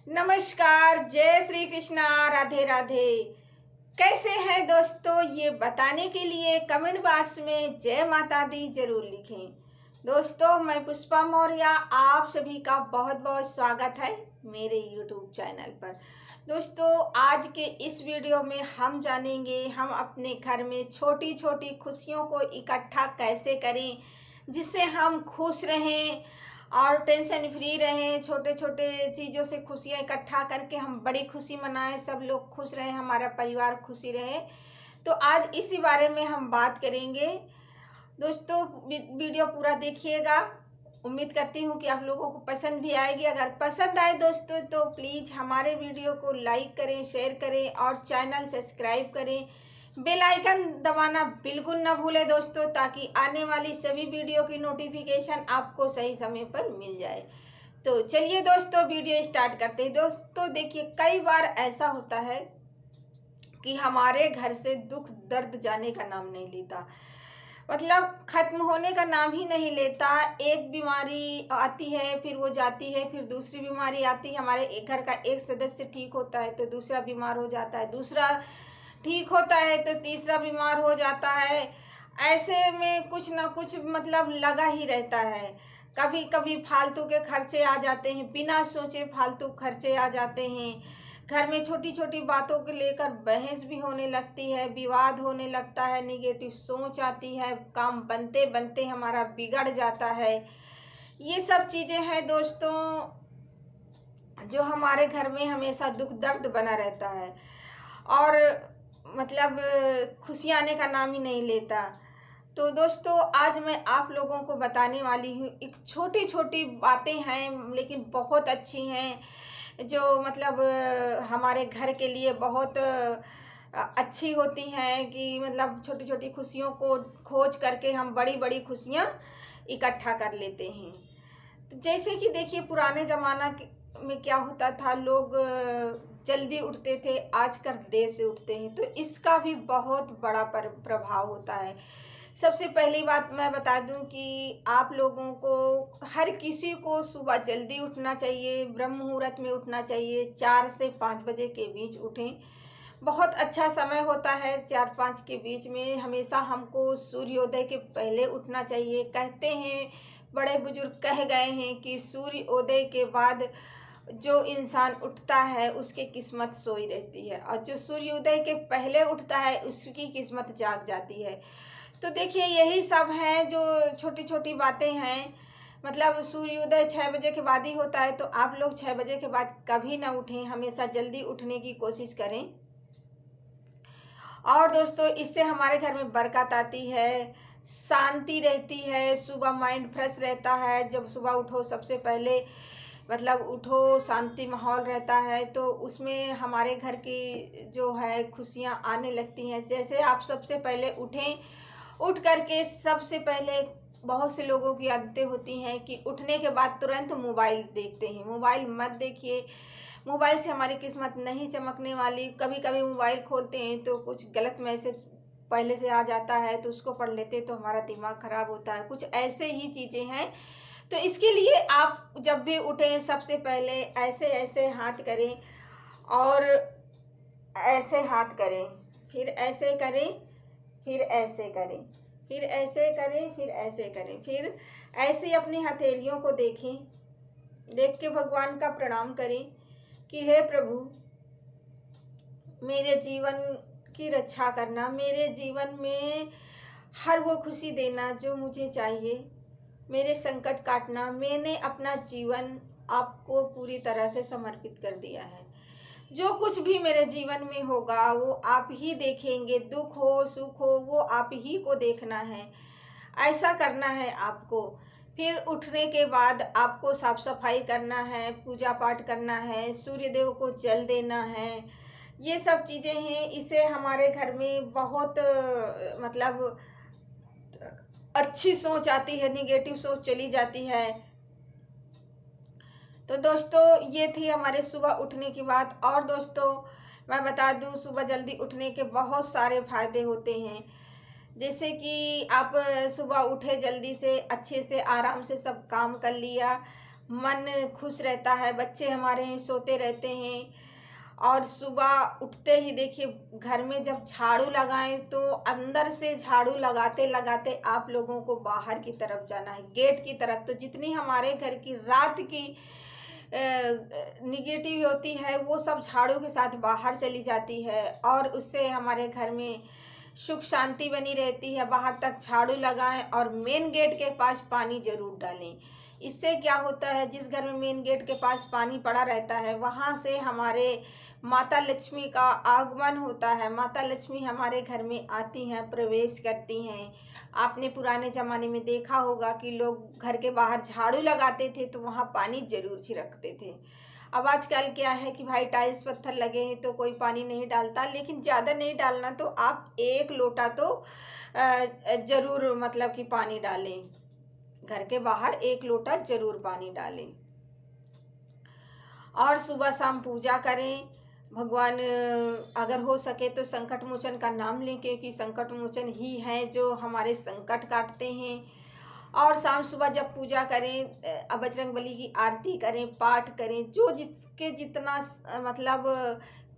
नमस्कार, जय श्री कृष्णा, राधे राधे। कैसे हैं दोस्तों, ये बताने के लिए कमेंट बॉक्स में जय माता दी जरूर लिखें। दोस्तों, मैं पुष्पा मौर्य आप सभी का बहुत बहुत स्वागत है मेरे यूट्यूब चैनल पर। दोस्तों, आज के इस वीडियो में हम जानेंगे हम अपने घर में छोटी छोटी खुशियों को इकट्ठा कैसे करें जिससे हम खुश रहें और टेंशन फ्री रहें। छोटे छोटे चीज़ों से खुशियाँ इकट्ठा करके हम बड़ी खुशी मनाएं, सब लोग खुश रहें, हमारा परिवार खुशी रहे। तो आज इसी बारे में हम बात करेंगे। दोस्तों, वीडियो पूरा देखिएगा। उम्मीद करती हूँ कि आप लोगों को पसंद भी आएगी। अगर पसंद आए दोस्तों तो प्लीज़ हमारे वीडियो को लाइक करें, शेयर करें और चैनल सब्सक्राइब करें। बेल आइकन दबाना बिल्कुल ना भूलें दोस्तों, ताकि आने वाली सभी वीडियो की नोटिफिकेशन आपको सही समय पर मिल जाए। तो चलिए दोस्तों, वीडियो स्टार्ट करते हैं। दोस्तों देखिए, कई बार ऐसा होता है कि हमारे घर से दुख दर्द जाने का नाम नहीं लेता, मतलब खत्म होने का नाम ही नहीं लेता। एक बीमारी आती है, फिर वो जाती है, फिर दूसरी बीमारी आती है। हमारे घर का एक सदस्य ठीक होता है तो दूसरा बीमार हो जाता है, दूसरा ठीक होता है तो तीसरा बीमार हो जाता है। ऐसे में कुछ ना कुछ मतलब लगा ही रहता है। कभी कभी फालतू के खर्चे आ जाते हैं, बिना सोचे फालतू खर्चे आ जाते हैं। घर में छोटी छोटी बातों को लेकर बहस भी होने लगती है, विवाद होने लगता है, निगेटिव सोच आती है, काम बनते बनते हमारा बिगड़ जाता है। ये सब चीज़ें हैं दोस्तों जो हमारे घर में हमेशा दुख दर्द बना रहता है और मतलब खुशी आने का नाम ही नहीं लेता। तो दोस्तों, आज मैं आप लोगों को बताने वाली हूँ, एक छोटी छोटी बातें हैं लेकिन बहुत अच्छी हैं, जो मतलब हमारे घर के लिए बहुत अच्छी होती हैं। कि मतलब छोटी छोटी खुशियों को खोज करके हम बड़ी बड़ी खुशियाँ इकट्ठा कर लेते हैं। तो जैसे कि देखिए, पुराने ज़माना में क्या होता था, लोग जल्दी उठते थे, आजकल देर से उठते हैं। तो इसका भी बहुत बड़ा प्रभाव होता है। सबसे पहली बात मैं बता दूं कि आप लोगों को, हर किसी को सुबह जल्दी उठना चाहिए, ब्रह्म मुहूर्त में उठना चाहिए। 4 से 5 बजे के बीच उठें, बहुत अच्छा समय होता है। 4-5 के बीच में हमेशा हमको सूर्योदय के पहले उठना चाहिए। कहते हैं, बड़े बुजुर्ग कह गए हैं कि सूर्योदय के बाद जो इंसान उठता है उसकी किस्मत सोई रहती है, और जो सूर्योदय के पहले उठता है उसकी किस्मत जाग जाती है। तो देखिए, यही सब हैं जो छोटी छोटी बातें हैं। मतलब सूर्योदय 6 बजे के बाद ही होता है, तो आप लोग 6 बजे के बाद कभी ना उठें, हमेशा जल्दी उठने की कोशिश करें। और दोस्तों, इससे हमारे घर में बरकत आती है, शांति रहती है, सुबह माइंड फ्रेश रहता है। जब सुबह उठो, सबसे पहले मतलब उठो, शांति माहौल रहता है, तो उसमें हमारे घर की जो है खुशियाँ आने लगती हैं। जैसे आप सबसे पहले उठें, उठ करके सबसे पहले, बहुत से लोगों की आदतें होती हैं कि उठने के बाद तुरंत मोबाइल देखते हैं। मोबाइल मत देखिए, मोबाइल से हमारी किस्मत नहीं चमकने वाली। कभी कभी मोबाइल खोलते हैं तो कुछ गलत मैसेज पहले से आ जाता है, तो उसको पढ़ लेते तो हमारा दिमाग खराब होता है। कुछ ऐसे ही चीज़ें हैं। तो इसके लिए आप जब भी उठें, सबसे पहले ऐसे ऐसे हाथ करें और ऐसे हाथ करें, फिर ऐसे करें, फिर ऐसे करें, फिर ऐसे करें, फिर ऐसे करें, फिर ऐसे अपनी हथेलियों को देखें। देख के भगवान का प्रणाम करें कि हे प्रभु, मेरे जीवन की रक्षा करना, मेरे जीवन में हर वो खुशी देना जो मुझे चाहिए, मेरे संकट काटना। मैंने अपना जीवन आपको पूरी तरह से समर्पित कर दिया है। जो कुछ भी मेरे जीवन में होगा वो आप ही देखेंगे, दुख हो सुख हो वो आप ही को देखना है। ऐसा करना है आपको। फिर उठने के बाद आपको साफ सफाई करना है, पूजा पाठ करना है, सूर्य देव को जल देना है। ये सब चीज़ें हैं। इसे हमारे घर में बहुत मतलब अच्छी सोच आती है, निगेटिव सोच चली जाती है। तो दोस्तों, ये थी हमारे सुबह उठने की बात। और दोस्तों, मैं बता दूं, सुबह जल्दी उठने के बहुत सारे फायदे होते हैं। जैसे कि आप सुबह उठे, जल्दी से अच्छे से आराम से सब काम कर लिया, मन खुश रहता है, बच्चे हमारे हैं सोते रहते हैं। और सुबह उठते ही देखिए घर में जब झाड़ू लगाएं तो अंदर से झाड़ू लगाते लगाते आप लोगों को बाहर की तरफ जाना है, गेट की तरफ। तो जितनी हमारे घर की रात की निगेटिव होती है वो सब झाड़ू के साथ बाहर चली जाती है, और उससे हमारे घर में सुख शांति बनी रहती है। बाहर तक झाड़ू लगाएं और मेन गेट के पास पानी जरूर डालें। इससे क्या होता है, जिस घर में मेन गेट के पास पानी पड़ा रहता है वहाँ से हमारे माता लक्ष्मी का आगमन होता है। माता लक्ष्मी हमारे घर में आती हैं, प्रवेश करती हैं। आपने पुराने ज़माने में देखा होगा कि लोग घर के बाहर झाड़ू लगाते थे तो वहाँ पानी जरूर छिड़कते थे। अब आजकल क्या है कि भाई टाइल्स पत्थर लगे हैं तो कोई पानी नहीं डालता, लेकिन ज़्यादा नहीं डालना, तो आप 1 लोटा तो ज़रूर मतलब कि पानी डालें। घर के बाहर 1 लोटा जरूर पानी डालें। और सुबह शाम पूजा करें। भगवान अगर हो सके तो संकट मोचन का नाम लें, क्योंकि संकट मोचन ही हैं जो हमारे संकट काटते हैं। और शाम सुबह जब पूजा करें, बजरंग बली की आरती करें, पाठ करें, जो जिसके जितना मतलब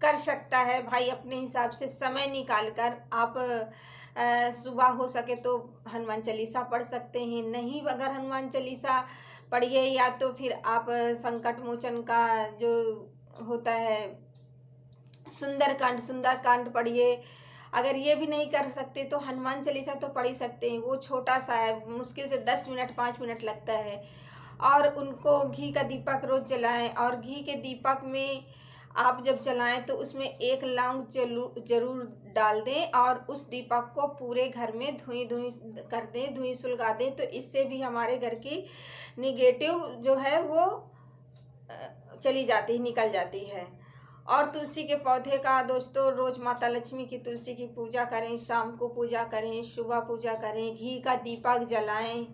कर सकता है भाई अपने हिसाब से समय निकाल कर आप सुबह हो सके तो हनुमान चालीसा पढ़ सकते हैं। नहीं अगर हनुमान चालीसा पढ़िए या तो फिर आप संकट मोचन का जो होता है सुंदरकांड पढ़िए। अगर ये भी नहीं कर सकते तो हनुमान चालीसा तो पढ़ ही सकते हैं, वो छोटा सा है, मुश्किल से 10 मिनट 5 मिनट लगता है। और उनको घी का दीपक रोज जलाएं, और घी के दीपक में आप जब जलाएं तो उसमें 1 लौंग जरूर डाल दें, और उस दीपक को पूरे घर में धुई कर दें, धुई सुलगा दें। तो इससे भी हमारे घर की निगेटिव जो है वो चली जाती है, निकल जाती है। और तुलसी के पौधे का दोस्तों रोज माता लक्ष्मी की तुलसी की पूजा करें, शाम को पूजा करें, सुबह पूजा करें, घी का दीपक जलाएं।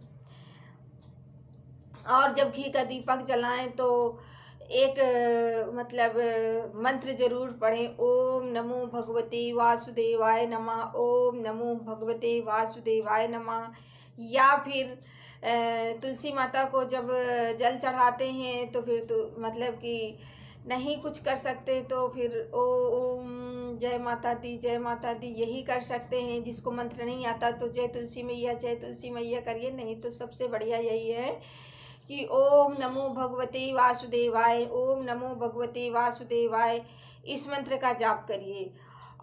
और जब घी का दीपक जलाएं तो एक मतलब मंत्र जरूर पढ़ें, ओम नमो भगवते वासुदेवाय नमः, ओम नमो भगवते वासुदेवाय नमः। या फिर तुलसी माता को जब जल चढ़ाते हैं तो फिर तो मतलब कि नहीं कुछ कर सकते तो फिर ओम जय माता दी, जय माता दी यही कर सकते हैं। जिसको मंत्र नहीं आता तो जय तुलसी मैया, जय तुलसी मैया करिए। नहीं तो सबसे बढ़िया यही है कि ओम नमो भगवते वासुदेवाय, ओम नमो भगवते वासुदेवाय, इस मंत्र का जाप करिए।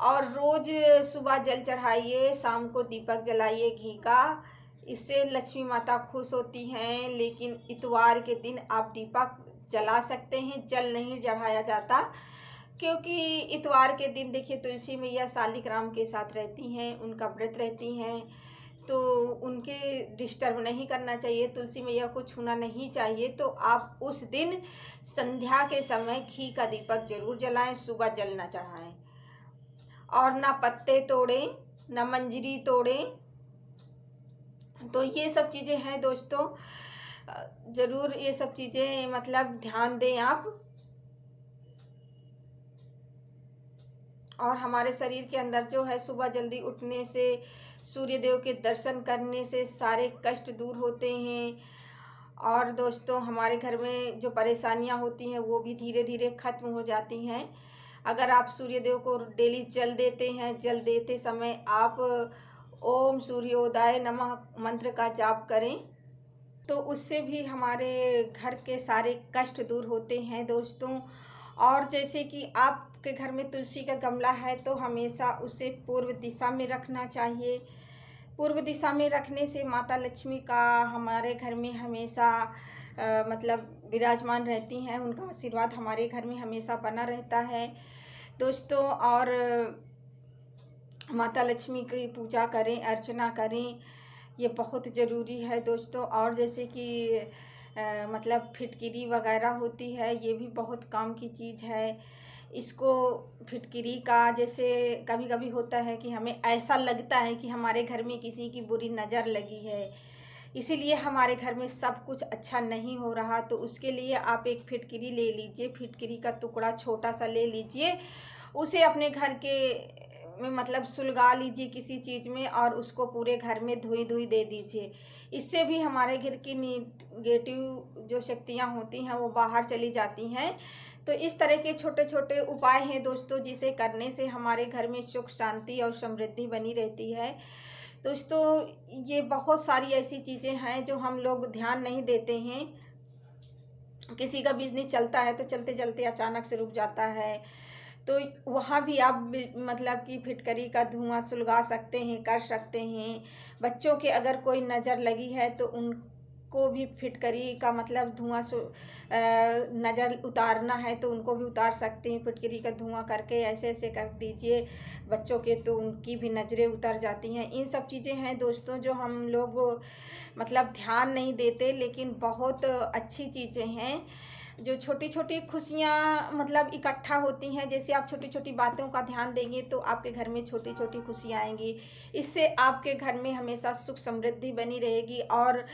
और रोज सुबह जल चढ़ाइए, शाम को दीपक जलाइए घी का। इससे लक्ष्मी माता खुश होती हैं। लेकिन इतवार के दिन आप दीपक जला सकते हैं, जल नहीं चढ़ाया जाता, क्योंकि इतवार के दिन देखिए तुलसी मैया शालिग्राम के साथ रहती हैं, उनका व्रत रहती हैं, तो उनके डिस्टर्ब नहीं करना चाहिए, तुलसी मैया को छूना नहीं चाहिए। तो आप उस दिन संध्या के समय घी का दीपक जरूर जलाएं, सुबह जल ना चढ़ाएं। और ना पत्ते तोड़ें, ना मंजरी तोड़ें। तो ये सब चीज़ें हैं दोस्तों, ज़रूर ये सब चीज़ें मतलब ध्यान दें आप। और हमारे शरीर के अंदर जो है सुबह जल्दी उठने से, सूर्य देव के दर्शन करने से सारे कष्ट दूर होते हैं। और दोस्तों हमारे घर में जो परेशानियां होती हैं वो भी धीरे धीरे ख़त्म हो जाती हैं। अगर आप सूर्य देव को डेली जल देते हैं, जल देते समय आप ओम सूर्योदय नमः मंत्र का जाप करें तो उससे भी हमारे घर के सारे कष्ट दूर होते हैं दोस्तों। और जैसे कि आपके घर में तुलसी का गमला है तो हमेशा उसे पूर्व दिशा में रखना चाहिए। पूर्व दिशा में रखने से माता लक्ष्मी का हमारे घर में हमेशा मतलब विराजमान रहती हैं, उनका आशीर्वाद हमारे घर में हमेशा बना रहता है दोस्तों। और माता लक्ष्मी की पूजा करें, अर्चना करें, ये बहुत ज़रूरी है दोस्तों। और जैसे कि मतलब फिटकिरी वगैरह होती है, ये भी बहुत काम की चीज़ है। इसको फिटकिरी का जैसे कभी कभी होता है कि हमें ऐसा लगता है कि हमारे घर में किसी की बुरी नज़र लगी है, इसीलिए हमारे घर में सब कुछ अच्छा नहीं हो रहा, तो उसके लिए आप एक फिटकिरी ले लीजिए, फिटकिरी का टुकड़ा छोटा सा ले लीजिए, उसे अपने घर के में मतलब सुलगा लीजिए किसी चीज़ में और उसको पूरे घर में धुई धुई दे दीजिए। इससे भी हमारे घर की नेगेटिव जो शक्तियाँ होती हैं वो बाहर चली जाती हैं। तो इस तरह के छोटे छोटे उपाय हैं दोस्तों, जिसे करने से हमारे घर में सुख शांति और समृद्धि बनी रहती है। दोस्तों, ये बहुत सारी ऐसी चीज़ें हैं जो हम लोग ध्यान नहीं देते हैं। किसी का बिजनेस चलता है तो चलते चलते अचानक से रुक जाता है, तो वहाँ भी आप मतलब कि फिटकरी का धुआं सुलगा सकते हैं, कर सकते हैं। बच्चों के अगर कोई नज़र लगी है तो उनको भी फिटकरी का मतलब धुआं नज़र उतारना है तो उनको भी उतार सकते हैं। फिटकरी का धुआं करके ऐसे ऐसे कर दीजिए बच्चों के, तो उनकी भी नज़रें उतर जाती हैं। इन सब चीज़ें हैं दोस्तों जो हम लोग मतलब ध्यान नहीं देते, लेकिन बहुत अच्छी चीज़ें हैं। जो छोटी छोटी खुशियाँ मतलब इकट्ठा होती हैं, जैसे आप छोटी छोटी बातों का ध्यान देंगे तो आपके घर में छोटी छोटी खुशियाँ आएंगी। इससे आपके घर में हमेशा सुख समृद्धि बनी रहेगी। और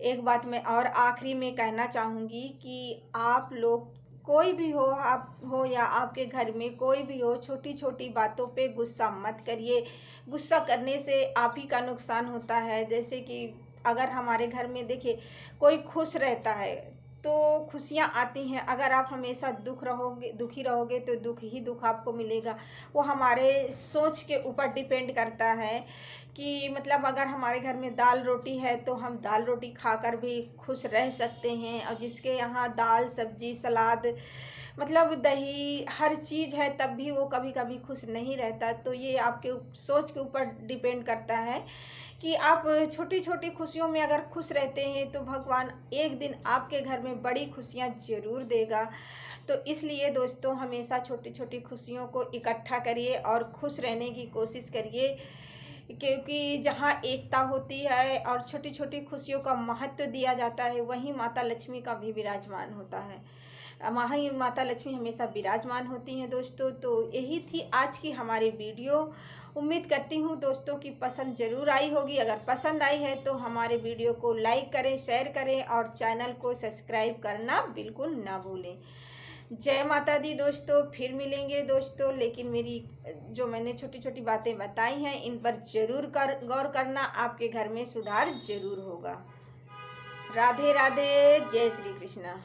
एक बात मैं और आखिरी में कहना चाहूँगी कि आप लोग कोई भी हो, आप हो या आपके घर में कोई भी हो, छोटी छोटी बातों पे गुस्सा मत करिए। गुस्सा करने से आप ही का नुकसान होता है। जैसे कि अगर हमारे घर में देखिए कोई खुश रहता है तो खुशियाँ आती हैं। अगर आप हमेशा दुखी रहोगे तो दुख ही दुख आपको मिलेगा। वो हमारे सोच के ऊपर डिपेंड करता है कि मतलब अगर हमारे घर में दाल रोटी है तो हम दाल रोटी खाकर भी खुश रह सकते हैं, और जिसके यहाँ दाल सब्जी सलाद मतलब दही हर चीज़ है तब भी वो कभी कभी खुश नहीं रहता। तो ये आपके सोच के ऊपर डिपेंड करता है कि आप छोटी छोटी खुशियों में अगर खुश रहते हैं तो भगवान एक दिन आपके घर में बड़ी खुशियाँ ज़रूर देगा। तो इसलिए दोस्तों, हमेशा छोटी छोटी खुशियों को इकट्ठा करिए और खुश रहने की कोशिश करिए, क्योंकि जहाँ एकता होती है और छोटी छोटी खुशियों का महत्व दिया जाता है, वहीं माता लक्ष्मी का भी विराजमान होता है। वहीं माता लक्ष्मी हमेशा विराजमान होती हैं दोस्तों। तो यही थी आज की हमारी वीडियो। उम्मीद करती हूँ दोस्तों की पसंद ज़रूर आई होगी। अगर पसंद आई है तो हमारे वीडियो को लाइक करें, शेयर करें और चैनल को सब्सक्राइब करना बिल्कुल ना भूलें। जय माता दी दोस्तों, फिर मिलेंगे दोस्तों। लेकिन मेरी जो मैंने छोटी छोटी बातें बताई हैं इन पर ज़रूर गौर करना, आपके घर में सुधार ज़रूर होगा। राधे राधे, जय श्री कृष्णा।